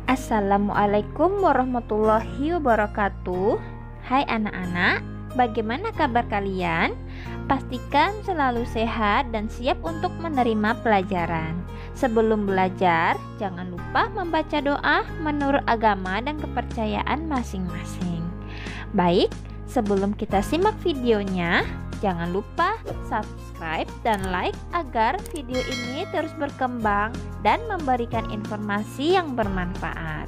Assalamualaikum warahmatullahi wabarakatuh. Hai anak-anak, bagaimana kabar kalian? Pastikan selalu sehat dan siap untuk menerima pelajaran. Sebelum belajar, jangan lupa membaca doa menurut agama dan kepercayaan masing-masing. Baik, sebelum kita simak videonya, jangan lupa subscribe dan like agar video ini terus berkembang dan memberikan informasi yang bermanfaat.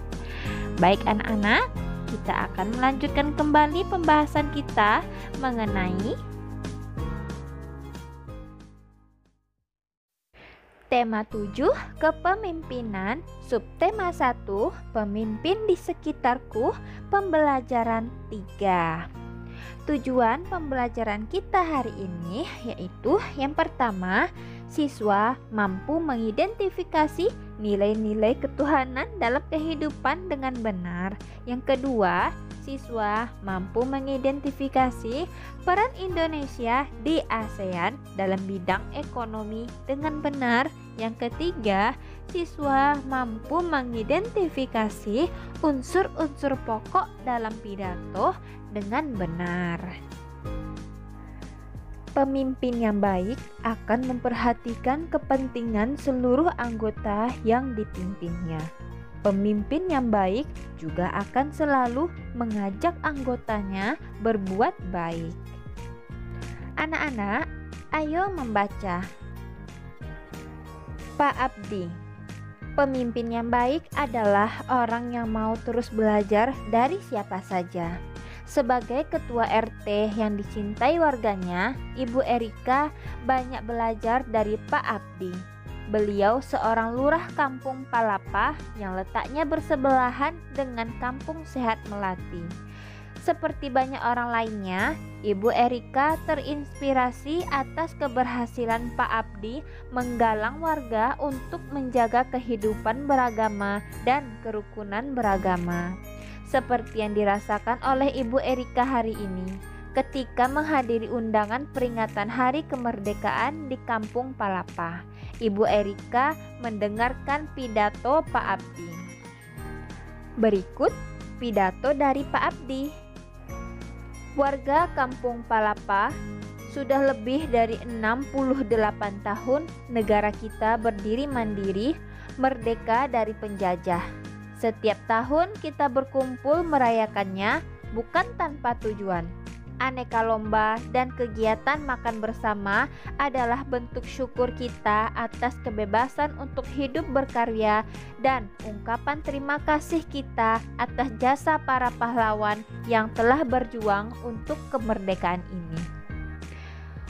Baik anak-anak, kita akan melanjutkan kembali pembahasan kita mengenai tema 7, kepemimpinan, subtema 1, pemimpin di sekitarku, pembelajaran 3. Tujuan pembelajaran kita hari ini yaitu yang pertama, siswa mampu mengidentifikasi nilai-nilai ketuhanan dalam kehidupan dengan benar. Yang kedua, siswa mampu mengidentifikasi peran Indonesia di ASEAN dalam bidang ekonomi dengan benar. Yang ketiga, siswa mampu mengidentifikasi unsur-unsur pokok dalam pidato dengan benar. Pemimpin yang baik akan memperhatikan kepentingan seluruh anggota yang dipimpinnya. Pemimpin yang baik juga akan selalu mengajak anggotanya berbuat baik. Anak-anak, ayo membaca. Pak Abdi. Pemimpin yang baik adalah orang yang mau terus belajar dari siapa saja. Sebagai ketua RT yang dicintai warganya, Ibu Erika banyak belajar dari Pak Abdi. Beliau seorang lurah kampung Palapa yang letaknya bersebelahan dengan kampung Sehat Melati. Seperti banyak orang lainnya, Ibu Erika terinspirasi atas keberhasilan Pak Abdi menggalang warga untuk menjaga kehidupan beragama dan kerukunan beragama. Seperti yang dirasakan oleh Ibu Erika hari ini ketika menghadiri undangan peringatan Hari Kemerdekaan di Kampung Palapa. Ibu Erika mendengarkan pidato Pak Abdi. Berikut pidato dari Pak Abdi. Warga Kampung Palapa, sudah lebih dari 68 tahun negara kita berdiri mandiri, merdeka dari penjajah. Setiap tahun kita berkumpul merayakannya bukan tanpa tujuan. Aneka lomba dan kegiatan makan bersama adalah bentuk syukur kita atas kebebasan untuk hidup berkarya dan ungkapan terima kasih kita atas jasa para pahlawan yang telah berjuang untuk kemerdekaan ini.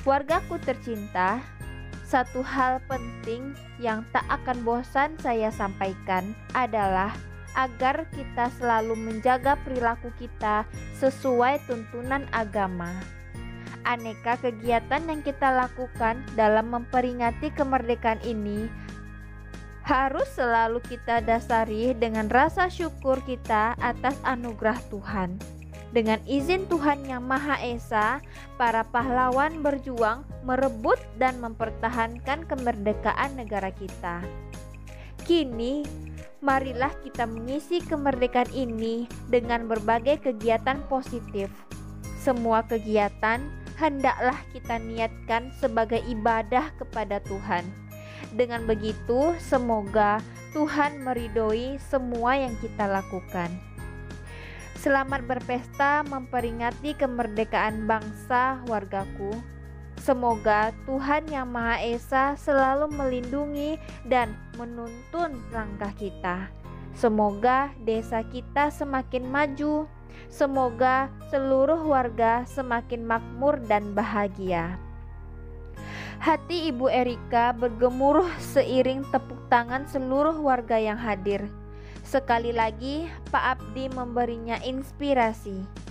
Wargaku tercinta, satu hal penting yang tak akan bosan saya sampaikan adalah agar kita selalu menjaga perilaku kita sesuai tuntunan agama. Aneka kegiatan yang kita lakukan dalam memperingati kemerdekaan ini harus selalu kita dasari dengan rasa syukur kita atas anugerah Tuhan. Dengan izin Tuhan Yang Maha Esa, para pahlawan berjuang merebut dan mempertahankan kemerdekaan negara kita. Kini, marilah kita mengisi kemerdekaan ini dengan berbagai kegiatan positif. Semua kegiatan hendaklah kita niatkan sebagai ibadah kepada Tuhan. Dengan begitu, semoga Tuhan meridhoi semua yang kita lakukan. Selamat berpesta memperingati kemerdekaan bangsa wargaku. Semoga Tuhan Yang Maha Esa selalu melindungi dan menuntun langkah kita. Semoga desa kita semakin maju. Semoga seluruh warga semakin makmur dan bahagia. Hati Ibu Erika bergemuruh seiring tepuk tangan seluruh warga yang hadir. Sekali lagi, Pak Abdi memberinya inspirasi.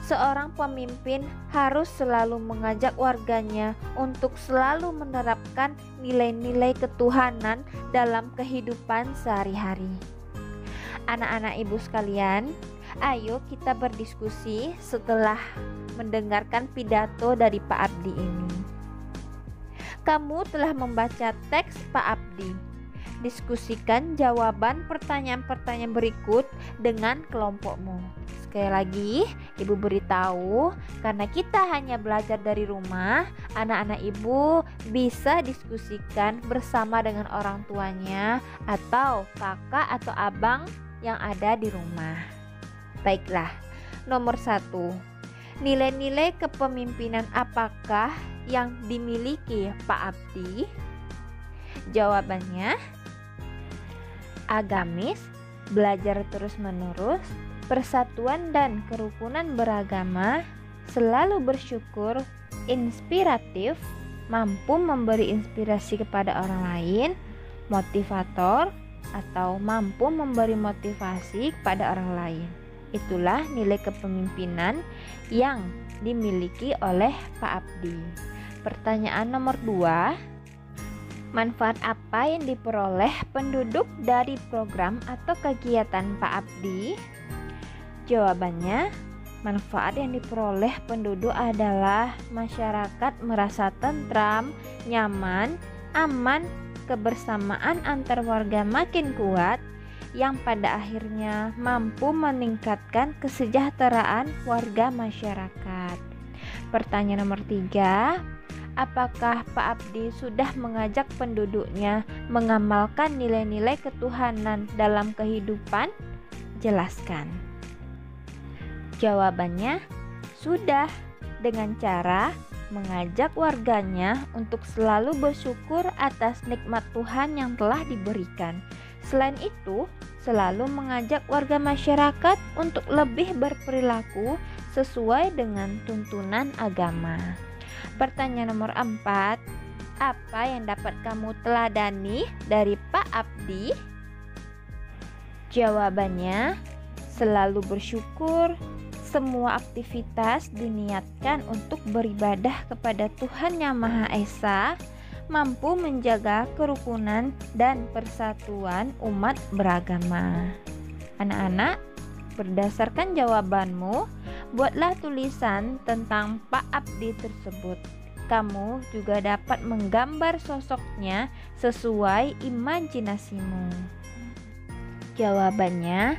Seorang pemimpin harus selalu mengajak warganya untuk selalu menerapkan nilai-nilai ketuhanan dalam kehidupan sehari-hari. Anak-anak ibu sekalian, ayo kita berdiskusi setelah mendengarkan pidato dari Pak Abdi ini. Kamu telah membaca teks Pak Abdi. Diskusikan jawaban pertanyaan-pertanyaan berikut dengan kelompokmu. Sekali lagi, Ibu beritahu, karena kita hanya belajar dari rumah, anak-anak Ibu bisa diskusikan bersama dengan orang tuanya atau kakak atau abang yang ada di rumah. Baiklah, nomor 1. Nilai-nilai kepemimpinan apakah yang dimiliki Pak Abdi? Jawabannya, agamis, belajar terus-menerus, persatuan dan kerukunan beragama, selalu bersyukur, inspiratif, mampu memberi inspirasi kepada orang lain, motivator, atau mampu memberi motivasi kepada orang lain. Itulah nilai kepemimpinan yang dimiliki oleh Pak Abdi. Pertanyaan nomor 2. Manfaat apa yang diperoleh penduduk dari program atau kegiatan Pak Abdi? Jawabannya, manfaat yang diperoleh penduduk adalah masyarakat merasa tentram, nyaman, aman, kebersamaan antar warga makin kuat, yang pada akhirnya mampu meningkatkan kesejahteraan warga masyarakat. Pertanyaan nomor 3. Apakah Pak Abdi sudah mengajak penduduknya mengamalkan nilai-nilai ketuhanan dalam kehidupan? Jelaskan. Jawabannya, sudah, dengan cara mengajak warganya untuk selalu bersyukur atas nikmat Tuhan yang telah diberikan. Selain itu, selalu mengajak warga masyarakat untuk lebih berperilaku sesuai dengan tuntunan agama. Pertanyaan nomor 4. Apa yang dapat kamu teladani dari Pak Abdi? Jawabannya, selalu bersyukur, semua aktivitas diniatkan untuk beribadah kepada Tuhan Yang Maha Esa, mampu menjaga kerukunan dan persatuan umat beragama. Anak-anak, berdasarkan jawabanmu, buatlah tulisan tentang Pak Abdi tersebut. Kamu juga dapat menggambar sosoknya sesuai imajinasimu. Jawabannya,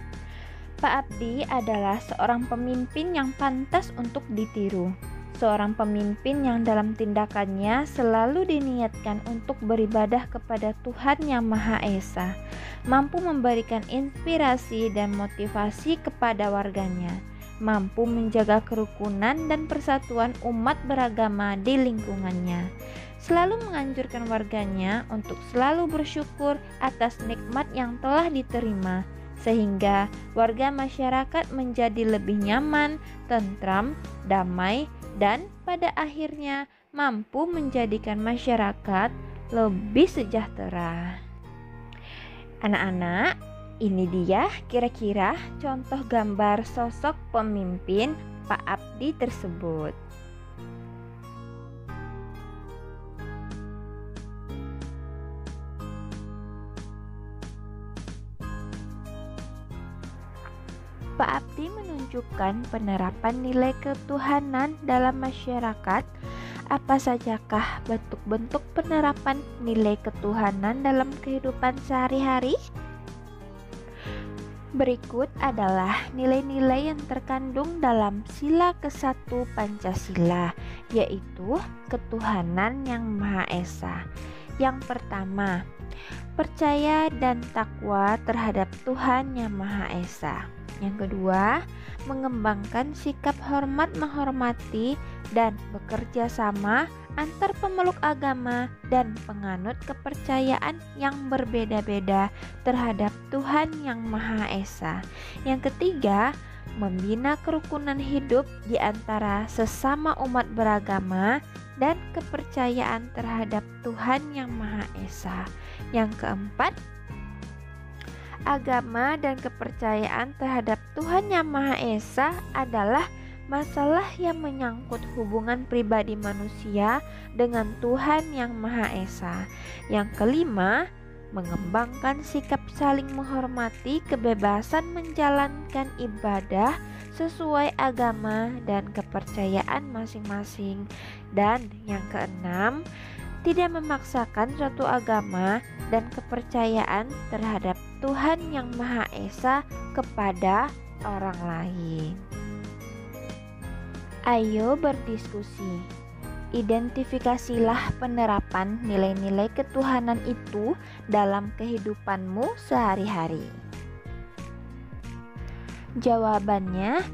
Pak Abdi adalah seorang pemimpin yang pantas untuk ditiru. Seorang pemimpin yang dalam tindakannya selalu diniatkan untuk beribadah kepada Tuhan Yang Maha Esa, mampu memberikan inspirasi dan motivasi kepada warganya, mampu menjaga kerukunan dan persatuan umat beragama di lingkungannya, selalu menganjurkan warganya untuk selalu bersyukur atas nikmat yang telah diterima, sehingga warga masyarakat menjadi lebih nyaman, tentram, damai, dan pada akhirnya mampu menjadikan masyarakat lebih sejahtera. Anak-anak, ini dia kira-kira contoh gambar sosok pemimpin Pak Abdi tersebut. Pak Abdi menunjukkan penerapan nilai ketuhanan dalam masyarakat. Apa sajakah bentuk-bentuk penerapan nilai ketuhanan dalam kehidupan sehari-hari? Berikut adalah nilai-nilai yang terkandung dalam sila ke-1 Pancasila, yaitu ketuhanan yang Maha Esa. Yang pertama, percaya dan takwa terhadap Tuhan Yang Maha Esa. Yang kedua, mengembangkan sikap hormat menghormati dan bekerja sama antar pemeluk agama dan penganut kepercayaan yang berbeda-beda terhadap Tuhan Yang Maha Esa. Yang ketiga, membina kerukunan hidup di antara sesama umat beragama dan kepercayaan terhadap Tuhan Yang Maha Esa. Yang keempat, agama dan kepercayaan terhadap Tuhan Yang Maha Esa adalah masalah yang menyangkut hubungan pribadi manusia dengan Tuhan Yang Maha Esa. Yang kelima, mengembangkan sikap saling menghormati kebebasan menjalankan ibadah sesuai agama dan kepercayaan masing-masing. Dan yang keenam, tidak memaksakan suatu agama dan kepercayaan terhadap Tuhan yang Maha Esa kepada orang lain. Ayo berdiskusi. Identifikasilah penerapan nilai-nilai ketuhanan itu dalam kehidupanmu sehari-hari. Jawabannya,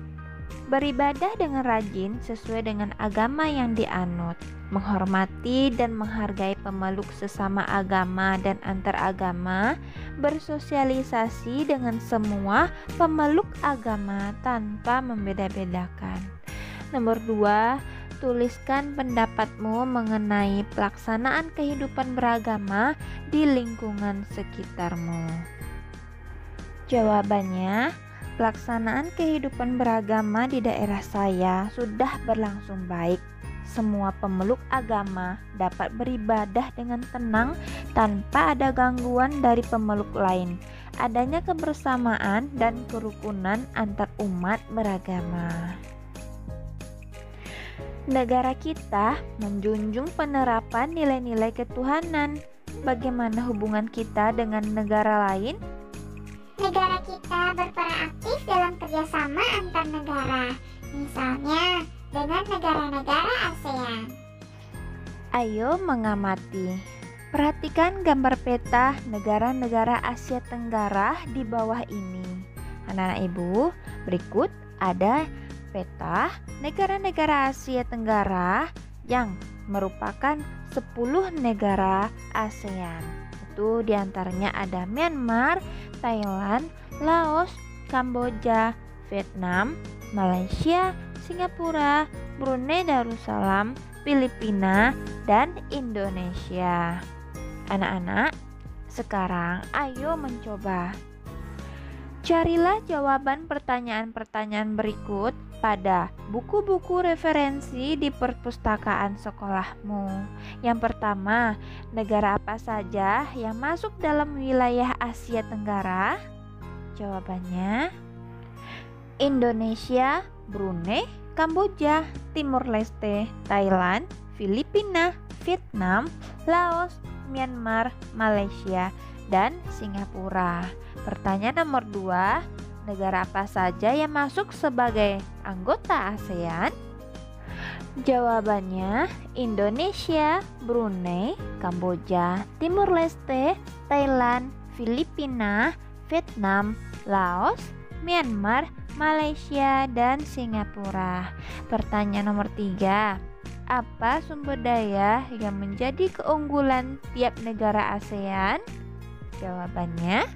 beribadah dengan rajin sesuai dengan agama yang dianut, menghormati dan menghargai pemeluk sesama agama dan antar agama, bersosialisasi dengan semua pemeluk agama tanpa membeda-bedakan. Nomor 2, tuliskan pendapatmu mengenai pelaksanaan kehidupan beragama di lingkungan sekitarmu. Jawabannya, pelaksanaan kehidupan beragama di daerah saya sudah berlangsung baik. Semua pemeluk agama dapat beribadah dengan tenang tanpa ada gangguan dari pemeluk lain. Adanya kebersamaan dan kerukunan antar umat beragama. Negara kita menjunjung penerapan nilai-nilai ketuhanan. Bagaimana hubungan kita dengan negara lain? Negara kita berperan aktif dalam kerjasama antar negara, misalnya dengan negara-negara ASEAN. Ayo mengamati. Perhatikan gambar peta negara-negara Asia Tenggara di bawah ini. Anak-anak ibu, berikut ada peta negara-negara Asia Tenggara yang merupakan 10 negara ASEAN. Itu diantaranya ada Myanmar, Thailand, Laos, Kamboja, Vietnam, Malaysia, Singapura, Brunei Darussalam, Filipina, dan Indonesia. Anak-anak, sekarang ayo mencoba. Carilah jawaban pertanyaan-pertanyaan berikut pada buku-buku referensi di perpustakaan sekolahmu. Yang pertama, negara apa saja yang masuk dalam wilayah Asia Tenggara? Jawabannya, Indonesia, Brunei, Kamboja, Timor Leste, Thailand, Filipina, Vietnam, Laos, Myanmar, Malaysia, dan Singapura. Pertanyaan nomor 2, negara apa saja yang masuk sebagai anggota ASEAN? Jawabannya, Indonesia, Brunei, Kamboja, Timor Leste, Thailand, Filipina, Vietnam, Laos, Myanmar, Malaysia, dan Singapura. Pertanyaan nomor 3, apa sumber daya yang menjadi keunggulan tiap negara ASEAN? Jawabannya,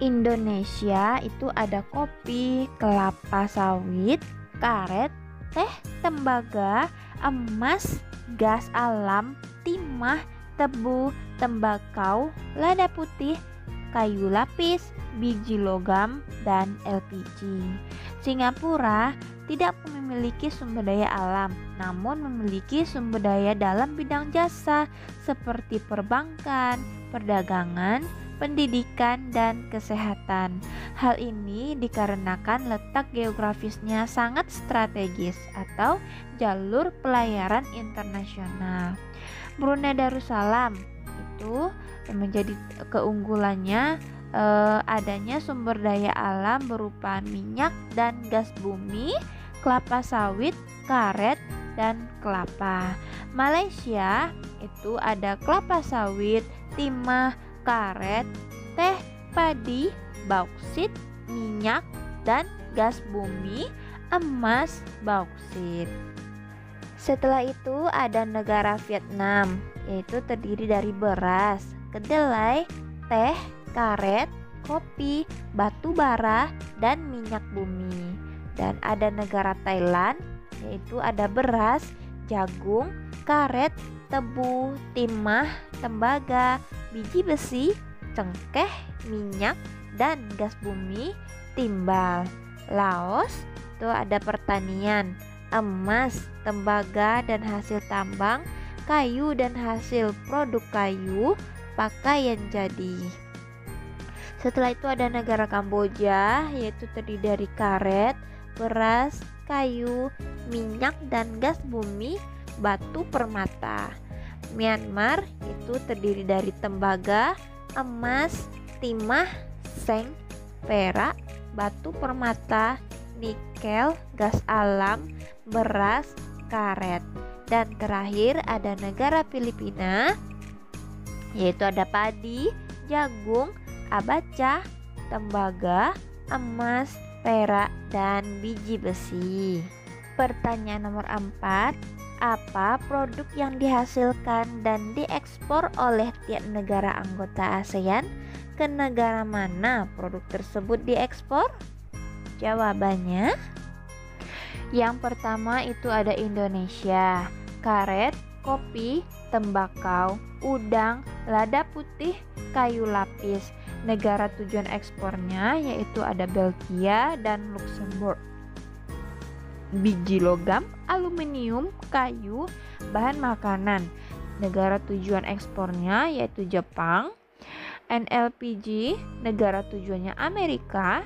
Indonesia itu ada kopi, kelapa sawit, karet, teh, tembaga, emas, gas alam, timah, tebu, tembakau, lada putih, kayu lapis, biji logam, dan LPG. Singapura tidak memiliki sumber daya alam, namun memiliki sumber daya dalam bidang jasa seperti perbankan, perdagangan, pendidikan, dan kesehatan. Hal ini dikarenakan letak geografisnya sangat strategis atau jalur pelayaran internasional. Brunei Darussalam itu menjadi keunggulannya adanya sumber daya alam berupa minyak dan gas bumi, kelapa sawit, karet, dan kelapa. Malaysia itu ada kelapa sawit, timah, karet, teh, padi, bauksit, minyak, dan gas bumi, emas, bauksit. Setelah itu ada negara Vietnam, yaitu terdiri dari beras, kedelai, teh, karet, kopi, batu bara, dan minyak bumi. Dan ada negara Thailand, yaitu ada beras, jagung, karet, tebu, timah, tembaga, biji besi, cengkeh, minyak, dan gas bumi, timbal. Laos itu ada pertanian, emas, tembaga dan hasil tambang, kayu dan hasil produk kayu, pakaian jadi. Setelah itu ada negara Kamboja, yaitu terdiri dari karet, beras, kayu, minyak dan gas bumi, batu permata. Myanmar itu terdiri dari tembaga, emas, timah, seng, perak, batu permata, nikel, gas alam, beras, karet. Dan terakhir ada negara Filipina, yaitu ada padi, jagung, abaca, tembaga, emas, perak, dan biji besi. Pertanyaan nomor 4, apa produk yang dihasilkan dan diekspor oleh tiap negara anggota ASEAN? Ke negara mana produk tersebut diekspor? Jawabannya, yang pertama itu ada Indonesia, karet, kopi, tembakau, udang, lada putih, kayu lapis. Negara tujuan ekspornya yaitu ada Belgia dan Luxembourg. Biji logam, aluminium, kayu, bahan makanan. Negara tujuan ekspornya yaitu Jepang. NLPG, negara tujuannya Amerika.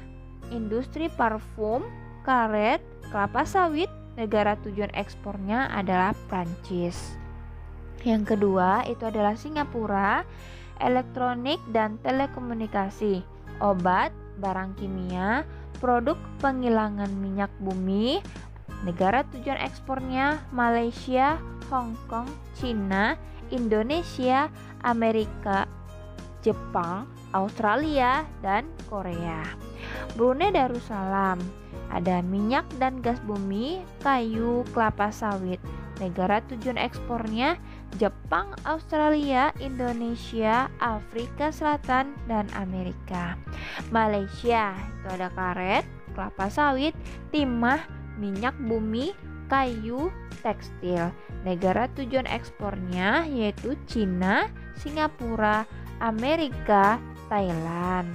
Industri parfum, karet, kelapa sawit, negara tujuan ekspornya adalah Prancis. Yang kedua itu adalah Singapura, elektronik dan telekomunikasi, obat, barang kimia, produk penghilangan minyak bumi. Negara tujuan ekspornya Malaysia, Hong Kong, Cina, Indonesia, Amerika, Jepang, Australia, dan Korea. Brunei Darussalam, ada minyak dan gas bumi, kayu, kelapa sawit. Negara tujuan ekspornya Jepang, Australia, Indonesia, Afrika Selatan, dan Amerika. Malaysia itu ada karet, kelapa sawit, timah, minyak bumi, kayu, tekstil. Negara tujuan ekspornya yaitu Cina, Singapura, Amerika, Thailand.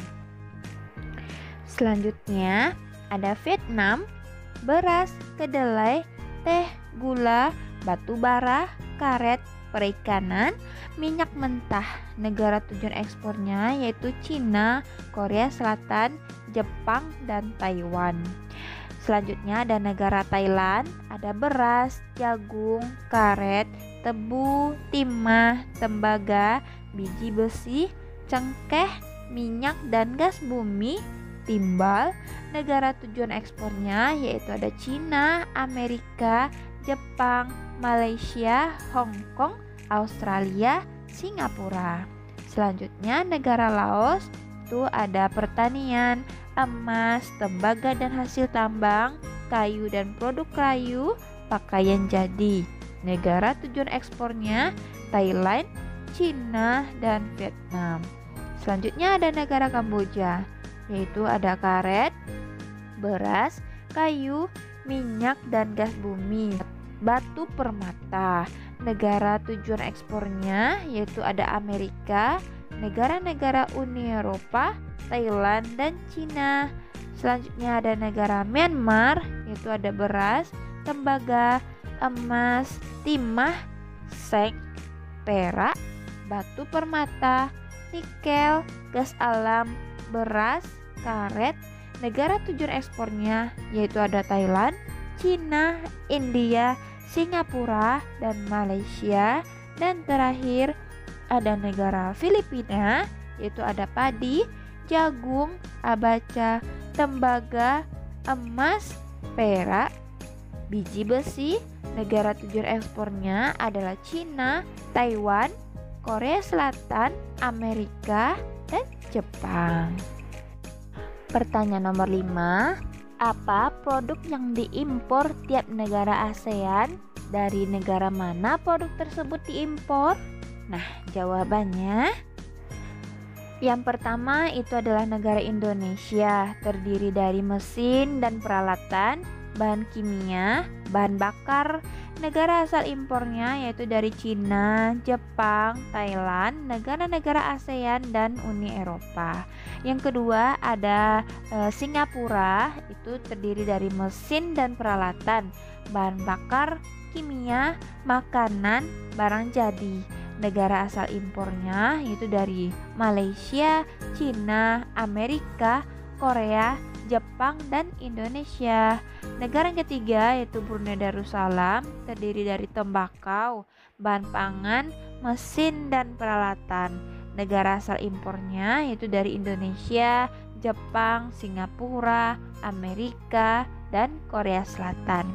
Selanjutnya ada Vietnam, beras, kedelai, teh, gula, batu bara, karet, perikanan, minyak mentah. Negara tujuan ekspornya yaitu Cina, Korea Selatan, Jepang, dan Taiwan. Selanjutnya ada negara Thailand, ada beras, jagung, karet, tebu, timah, tembaga, biji besi, cengkeh, minyak dan gas bumi, timbal. Negara tujuan ekspornya yaitu ada Cina, Amerika, Jepang, Malaysia, Hong Kong, Australia, Singapura. Selanjutnya negara Laos itu ada pertanian, emas, tembaga dan hasil tambang, kayu dan produk kayu, pakaian jadi. Negara tujuan ekspornya Thailand, Cina, dan Vietnam. Selanjutnya ada negara Kamboja, yaitu ada karet, beras, kayu, minyak dan gas bumi, batu permata. Negara tujuan ekspornya yaitu ada Amerika, negara-negara Uni Eropa, Thailand, dan Cina. Selanjutnya ada negara Myanmar, yaitu ada beras, tembaga, emas, timah, seng, perak, batu permata, nikel, gas alam, beras, karet. Negara tujuan ekspornya yaitu ada Thailand, Cina, India, Singapura, dan Malaysia. Dan terakhir ada negara Filipina, yaitu ada padi, jagung, abaca, tembaga, emas, perak, biji besi. Negara tujuan ekspornya adalah Cina, Taiwan, Korea Selatan, Amerika, dan Jepang. Pertanyaan nomor 5, apa produk yang diimpor tiap negara ASEAN? Dari negara mana produk tersebut diimpor? Nah, jawabannya yang pertama itu adalah negara Indonesia, terdiri dari mesin dan peralatan, bahan kimia, bahan bakar. Negara asal impornya yaitu dari Cina, Jepang, Thailand, negara-negara ASEAN, dan Uni Eropa. Yang kedua ada Singapura, itu terdiri dari mesin dan peralatan, bahan bakar, kimia, makanan, barang jadi. Negara asal impornya yaitu dari Malaysia, Cina, Amerika, Korea, Jepang, dan Indonesia. Negara yang ketiga yaitu Brunei Darussalam, terdiri dari tembakau, bahan pangan, mesin dan peralatan. Negara asal impornya yaitu dari Indonesia, Jepang, Singapura, Amerika, dan Korea Selatan.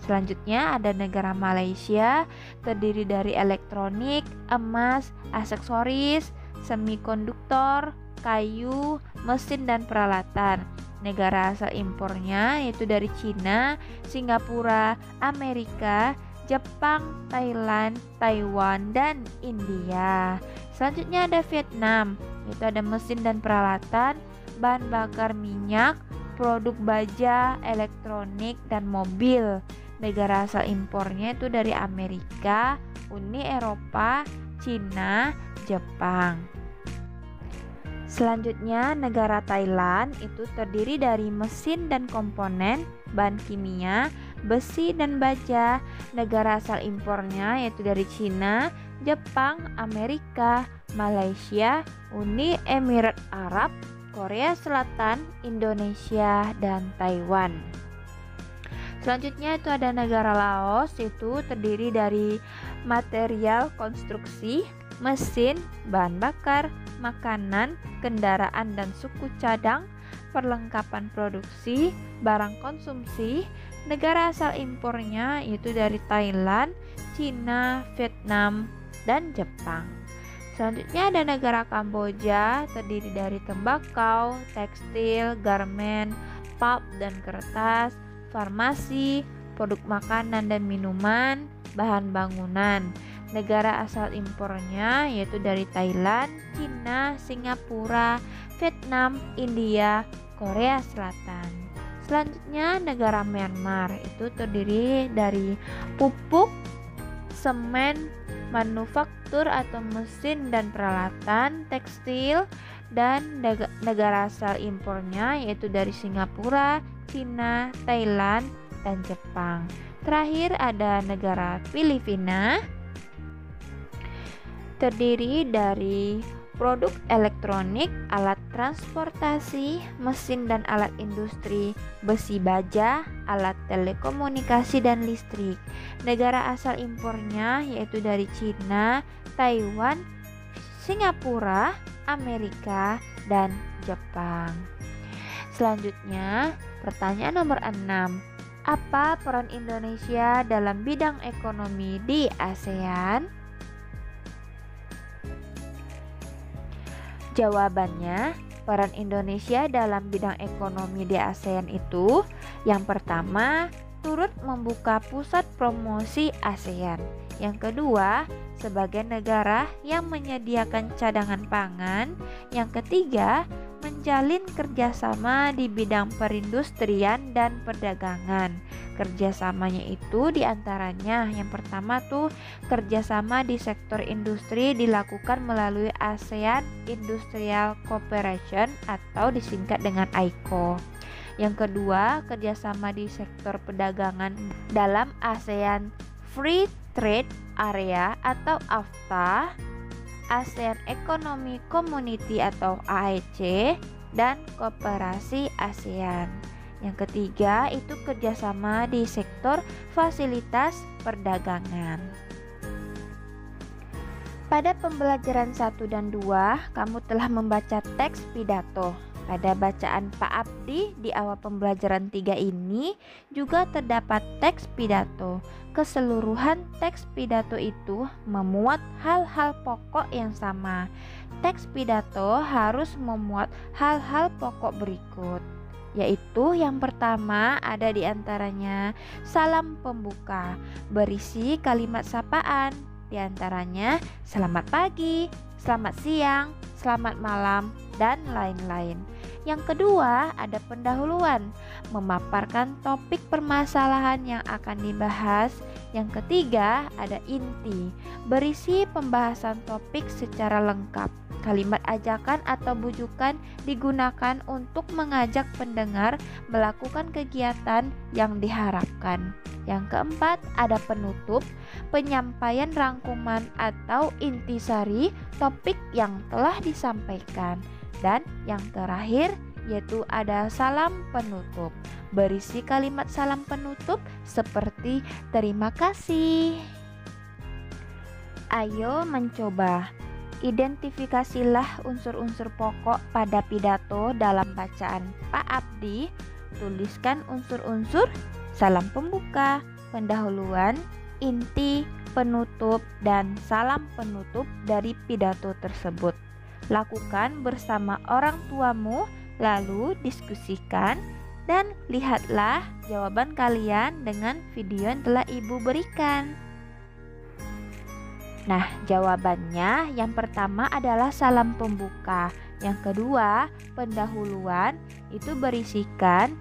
Selanjutnya ada negara Malaysia, terdiri dari elektronik, emas, aksesoris, semikonduktor, kayu, mesin dan peralatan. Negara asal impornya yaitu dari Cina, Singapura, Amerika, Jepang, Thailand, Taiwan, dan India. Selanjutnya ada Vietnam, yaitu ada mesin dan peralatan, bahan bakar minyak, produk baja, elektronik, dan mobil. Negara asal impornya itu dari Amerika, Uni Eropa, Cina, Jepang. Selanjutnya negara Thailand itu terdiri dari mesin dan komponen, bahan kimia, besi dan baja. Negara asal impornya yaitu dari Cina, Jepang, Amerika, Malaysia, Uni Emirat Arab, Korea Selatan, Indonesia, dan Taiwan. Selanjutnya itu ada negara Laos, itu terdiri dari material konstruksi, mesin, bahan bakar, makanan, kendaraan dan suku cadang, perlengkapan produksi, barang konsumsi. Negara asal impornya yaitu dari Thailand, Cina, Vietnam, dan Jepang. Selanjutnya ada negara Kamboja, terdiri dari tembakau, tekstil, garmen, pulp dan kertas, farmasi, produk makanan dan minuman, bahan bangunan. Negara asal impornya yaitu dari Thailand, Cina, Singapura, Vietnam, India, Korea Selatan. Selanjutnya negara Myanmar itu terdiri dari pupuk, semen, manufaktur atau mesin dan peralatan, tekstil, dan negara asal impornya yaitu dari Singapura, Cina, Thailand, dan Jepang. Terakhir ada negara Filipina, terdiri dari produk elektronik, alat transportasi, mesin dan alat industri, besi baja, alat telekomunikasi dan listrik. Negara asal impornya yaitu dari Cina, Taiwan, Singapura, Amerika, dan Jepang. Selanjutnya, pertanyaan nomor 6. Apa peran Indonesia dalam bidang ekonomi di ASEAN? Jawabannya, peran Indonesia dalam bidang ekonomi di ASEAN itu yang pertama, turut membuka pusat promosi ASEAN. Yang kedua, sebagai negara yang menyediakan cadangan pangan. Yang ketiga, menjalin kerjasama di bidang perindustrian dan perdagangan. Kerjasamanya itu diantaranya yang pertama tuh kerjasama di sektor industri dilakukan melalui ASEAN Industrial Cooperation atau disingkat dengan AICO. Yang kedua, kerjasama di sektor perdagangan dalam ASEAN Free Trade Area atau AFTA, ASEAN Economic Community atau AEC, dan Koperasi ASEAN. Yang ketiga itu kerjasama di sektor fasilitas perdagangan. Pada pembelajaran 1 dan 2, kamu telah membaca teks pidato. Pada bacaan Pak Abdi di awal pembelajaran 3 ini juga terdapat teks pidato. Keseluruhan teks pidato itu memuat hal-hal pokok yang sama. Teks pidato harus memuat hal-hal pokok berikut, yaitu yang pertama ada di antaranya salam pembuka, berisi kalimat sapaan, di antaranya selamat pagi, selamat siang, selamat malam, dan lain-lain. Yang kedua ada pendahuluan, memaparkan topik permasalahan yang akan dibahas. Yang ketiga ada inti, berisi pembahasan topik secara lengkap. Kalimat ajakan atau bujukan digunakan untuk mengajak pendengar melakukan kegiatan yang diharapkan. Yang keempat ada penutup, penyampaian rangkuman atau intisari topik yang telah disampaikan. Dan yang terakhir yaitu ada salam penutup, berisi kalimat salam penutup seperti terima kasih, Ayo mencoba. Identifikasilah unsur-unsur pokok pada pidato dalam bacaan Pak Abdi. Tuliskan unsur-unsur salam pembuka, pendahuluan, inti, penutup, dan salam penutup dari pidato tersebut. Lakukan bersama orang tuamu, lalu diskusikan dan lihatlah jawaban kalian dengan video yang telah Ibu berikan. Nah, jawabannya yang pertama adalah salam pembuka. Yang kedua, pendahuluan itu berisikan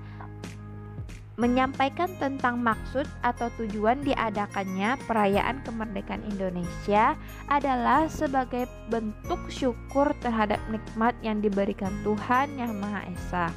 menyampaikan tentang maksud atau tujuan diadakannya perayaan kemerdekaan Indonesia adalah sebagai bentuk syukur terhadap nikmat yang diberikan Tuhan Yang Maha Esa,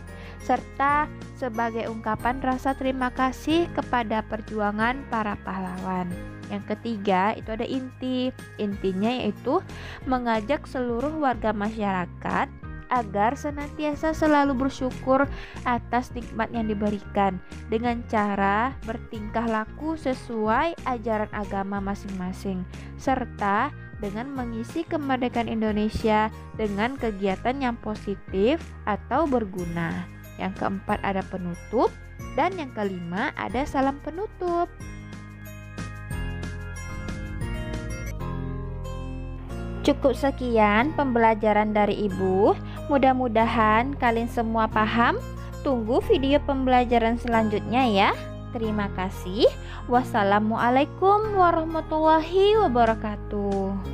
serta sebagai ungkapan rasa terima kasih kepada perjuangan para pahlawan. Yang ketiga itu ada inti. Intinya yaitu mengajak seluruh warga masyarakat agar senantiasa selalu bersyukur atas nikmat yang diberikan dengan cara bertingkah laku sesuai ajaran agama masing-masing, serta dengan mengisi kemerdekaan Indonesia dengan kegiatan yang positif atau berguna. Yang keempat ada penutup, dan yang kelima ada salam penutup. Cukup sekian pembelajaran dari Ibu. Mudah-mudahan kalian semua paham. Tunggu video pembelajaran selanjutnya ya. Terima kasih. Wassalamualaikum warahmatullahi wabarakatuh.